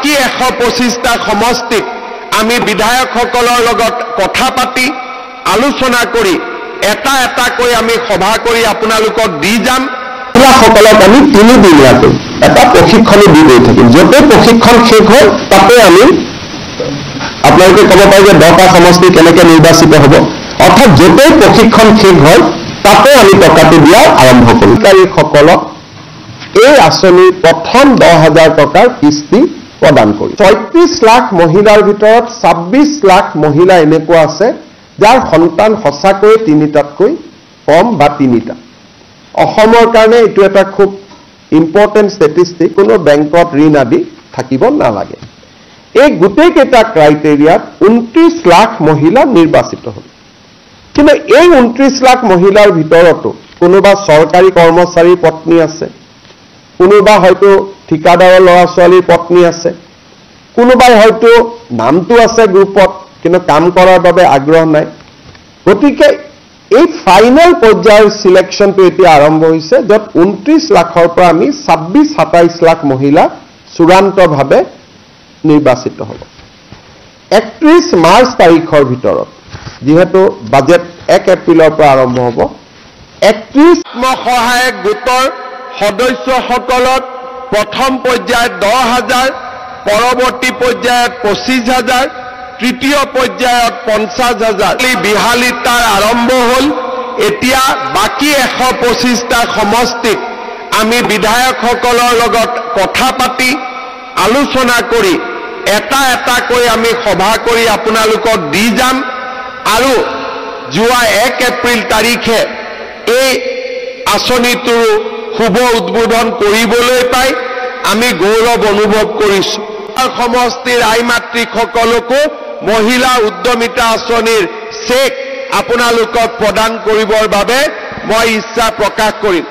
বাকি 125টা সমষ্টিত আমি বিধায়কসকলৰ লগত কথা পাতি আলোচনা কৰি এটা এটা কৈ আমি সভা কৰি আপোনালোকক দি যাম। সকলক আমি 3 দিনীয়াকৈ এটা প্ৰশিক্ষণ দি গৈ থাকিম। য'তে প্ৰশিক্ষণ শেষ হয় তাতে আমি আপোনালোকে ক'ব পাৰে যে 10টা সমষ্টি কেনেকৈ নিৰ্বাচিত হ'ব, অৰ্থাৎ য'তে প্ৰশিক্ষণ শেষ হয় তাতে আমি টকাটো দিয়া আৰম্ভ কৰিম। সকলক এই আঁচনিৰ প্ৰথম 10,000 টকাৰ কিস্তি প্ৰদান কৰি 36 লাখ মহিলাৰ ভিতৰত 26 লাখ মহিলা এনেকুৱা আছে যাৰ সন্তান সঁচাকৈ 3টাতকৈ কম বা 3টা। অসমৰ কাৰণে এইটো এটা খুব ইম্পৰ্টেণ্ট ষ্টেটিষ্টিক। কোনো বেংকত ঋণ আদি থাকিব নালাগে। এই গোটেইকেইটা ক্ৰাইটেৰিয়াত 29 লাখ মহিলা নিৰ্বাচিত হ'ল। কিন্তু এই 29 লাখ মহিলাৰ ভিতৰতো কোনোবা চৰকাৰী কৰ্মচাৰীৰ পত্নী আছে, কোনোবা হয়তো ঠিকাদাৰৰ ল'ৰা ছোৱালীৰ পত্নী আছে, কোনোবাই হয়তো নামটো আছে গ্ৰুপত কিন্তু কাম কৰাৰ বাবে আগ্ৰহ নাই। গতিকে এই ফাইনেল পৰ্যায়ৰ সিলেকশ্যনটো এতিয়া আৰম্ভ হৈছে, য'ত 29 লাখৰ পৰা আমি 26-27 লাখ মহিলা চূড়ান্তভাৱে নিৰ্বাচিত হ'ব। 31 মাৰ্চ তাৰিখৰ ভিতৰত, যিহেতু বাজেট 1 এপ্ৰিলৰ পৰা আৰম্ভ হ'ব, 31 আত্মসহায়ক গোটৰ সদস্যসকলক প্ৰথম পৰ্যায়ত 10,000, পৰৱৰ্তী পৰ্যায়ত 25,000, তৃতীয় পৰ্যায়ত 50,000 বিহালীত তাৰ আৰম্ভ হ'ল। এতিয়া বাকি 125টা সমষ্টিত আমি বিধায়কসকলৰ লগত কথা পাতি আলোচনা কৰি এটা এটা কৈ আমি সভা কৰি আপোনালোকক দি যাম। আৰু যোৱা 1 এপ্ৰিল তাৰিখে এই আঁচনিটোৰ শুভ উদ্বোধন কৰিবলৈ পাই আমি গৌৰৱ অনুভৱ কৰিছোঁ। সমষ্টিৰ আই মাতৃসকলকো মহিলা উদ্যমিতা আঁচনিৰ চেক আপোনালোকক প্ৰদান কৰিবৰ বাবে মই ইচ্ছা প্ৰকাশ কৰিম।